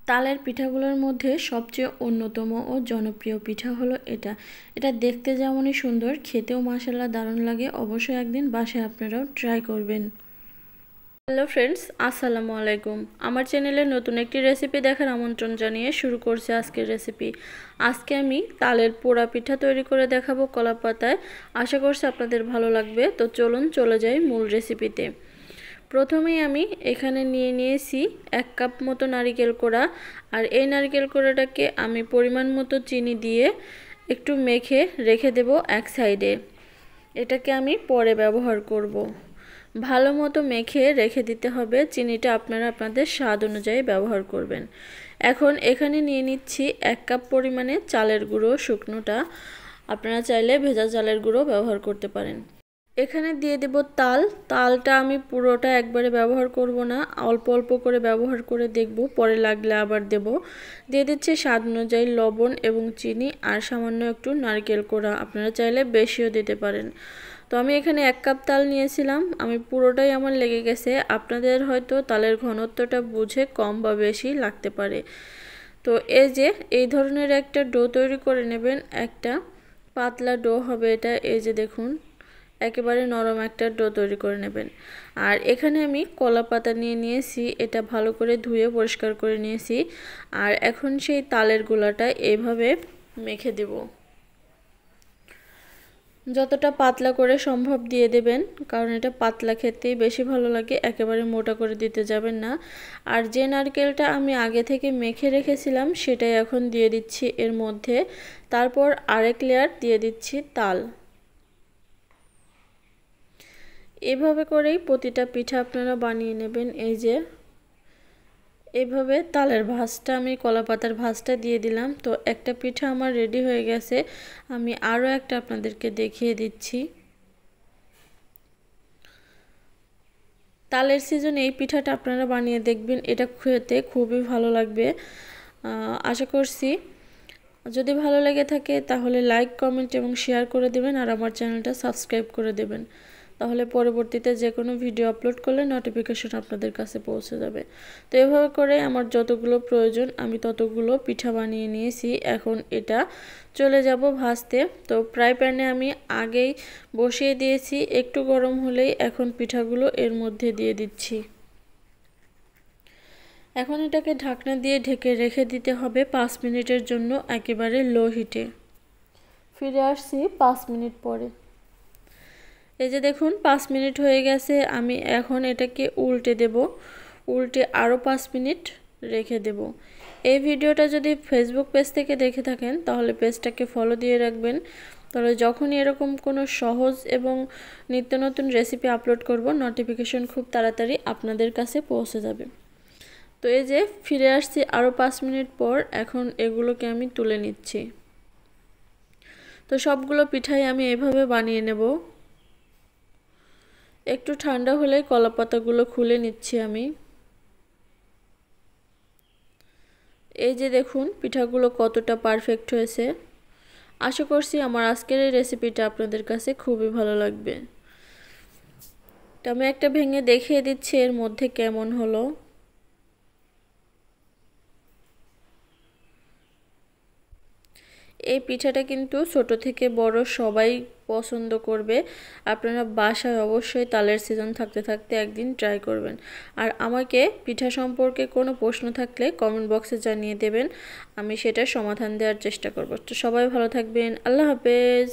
তালের পিঠাগুলোর মধ্যে সবচেয়ে অন্যতম ও জনপ্রিয় পিঠা হলো এটা। এটা দেখতে যেমনই সুন্দর, খেতেও মাশাআল্লাহ দারুণ লাগে। অবশ্যই একদিন বাসায় আপনারাও ট্রাই করবেন। হ্যালো ফ্রেন্ডস, আসসালামু আলাইকুম। আমার চ্যানেলে নতুন একটি রেসিপি দেখার আমন্ত্রণ জানিয়ে শুরু করছি আজকের রেসিপি। আজকে আমি তালের পোড়া পিঠা তৈরি করে দেখাবো কলা পাতায়। আশা করছি আপনাদের ভালো লাগবে। তো চলুন চলে যাই মূল রেসিপিতে। প্রথমেই আমি এখানে নিয়েছি 1 কাপ মতো নারকেল কোড়া। আর এই নারকেল কোড়াটাকে আমি পরিমাণ মতো চিনি দিয়ে একটু মেখে রেখে দেব এক সাইডে। এটাকে আমি পরে ব্যবহার করব। ভালো মতো মেখে রেখে দিতে হবে। চিনিটা আপনারা আপনাদের স্বাদ অনুযায়ী ব্যবহার করবেন। এখন এখানে নিয়ে নিচ্ছি 1 কাপ পরিমাণে চালের গুঁড়ো, শুকনোটা। আপনারা চাইলে ভেজা চালের গুঁড়ো ব্যবহার করতে পারেন। এখানে দিয়ে দেব তালটা আমি পুরোটা একবারে ব্যবহার করব না, অল্প অল্প করে ব্যবহার করে দেখব, পরে লাগলে আবার দেব। দিয়ে দিচ্ছি স্বাদ অনুযায়ী লবণ এবং চিনি আর সামান্য একটু নারকেল কোড়া। আপনারা চাইলে বেশিও দিতে পারেন। তো আমি এখানে 1 কাপ তাল নিয়েছিলাম, আমি পুরোটাই আমার লেগে গেছে। আপনাদের হয়তো তালের ঘনত্বটা বুঝে কম বা বেশি লাগতে পারে। তো এই যে এই ধরনের একটা ডো তৈরি করে নেবেন। একটা পাতলা ডো হবে এটা। এই যে দেখুন, একেবারে নরম একটা ডো তৈরি করে নেবেন। আর এখানে আমি কলা পাতা নিয়েছি, এটা ভালো করে ধুয়ে পরিষ্কার করে নিয়েছি। আর এখন সেই তালের গোলাটা এইভাবে মেখে দেব। যতটা পাতলা করে সম্ভব দিয়ে দেবেন, কারণ এটা পাতলা খেতেই বেশি ভালো লাগে, একেবারে মোটা করে দিতে যাবেন না। আর যে নারকেলটা আমি আগে থেকে মেখে রেখেছিলাম সেটাই এখন দিয়ে দিচ্ছি এর মধ্যে। তারপর আরেক লেয়ার দিয়ে দিচ্ছি তাল। এভাবে করেই প্রতিটা পিঠা আপনারা বানিয়ে নেবেন। এই যে এভাবে তালের ভাঁজটা আমি কলা পাতার ভাঁজটা দিয়ে দিলাম। তো একটা পিঠা আমার রেডি হয়ে গেছে। আমি আরও একটা আপনাদেরকে দেখিয়ে দিচ্ছি। তালের সিজনে এই পিঠাটা আপনারা বানিয়ে দেখবেন, এটা খেতে খুবই ভালো লাগবে। আশা করছি যদি ভালো লেগে থাকে তাহলে লাইক, কমেন্ট এবং শেয়ার করে দেবেন। আর আমার চ্যানেলটা সাবস্ক্রাইব করে দেবেন, তাহলে পরবর্তীতে যে কোনো ভিডিও আপলোড করলে নোটিফিকেশন আপনাদের কাছে পৌঁছে যাবে। তো এভাবে করে আমার যতগুলো প্রয়োজন আমি ততগুলো পিঠা বানিয়ে নিয়েছি। এখন এটা চলে যাব ভাজতে। তো ফ্রাই প্যানে আমি আগেই বসিয়ে দিয়েছি, একটু গরম হলেই এখন পিঠাগুলো এর মধ্যে দিয়ে দিচ্ছি। এখন এটাকে ঢাকনা দিয়ে ঢেকে রেখে দিতে হবে 5 মিনিটের জন্য, একেবারে লো হিটে। ফিরে আসছি 5 মিনিট পরে। এই যে দেখুন 5 মিনিট হয়ে গেছে। আমি এখন এটাকে উল্টে দেব, উল্টে আরও 5 মিনিট রেখে দেব। এই ভিডিওটা যদি ফেসবুক পেজ থেকে দেখে থাকেন তাহলে পেজটাকে ফলো দিয়ে রাখবেন, তাহলে যখনই এরকম কোনো সহজ এবং নিত্য নতুন রেসিপি আপলোড করব নোটিফিকেশন খুব তাড়াতাড়ি আপনাদের কাছে পৌঁছে যাবে। তো এই যে ফিরে আসছি আরও 5 মিনিট পর। এখন এগুলোকে আমি তুলে নিচ্ছি। তো সবগুলো পিঠাই আমি এভাবে বানিয়ে নেব। একটু ঠান্ডা হলে কলা পাতাগুলো খুলে নিচ্ছি আমি। এই যে দেখুন পিঠাগুলো কতটা পারফেক্ট হয়েছে। আশা করছি আমার আজকের এই রেসিপিটা আপনাদের কাছে খুবই ভালো লাগবে। তো আমি একটা ভেঙে দেখিয়ে দিচ্ছি এর মধ্যে কেমন হলো। এই পিঠাটা কিন্তু ছোট থেকে বড় সবাই পছন্দ করবে। আপনারা বাসায় অবশ্যই তালের সিজন থাকতে থাকতে একদিন ট্রাই করবেন। আর আমাকে পিঠা সম্পর্কে কোনো প্রশ্ন থাকলে কমেন্ট বক্সে জানিয়ে দেবেন, আমি সেটার সমাধান দেওয়ার চেষ্টা করব। তো সবাই ভালো থাকবেন। আল্লাহ হাফেজ।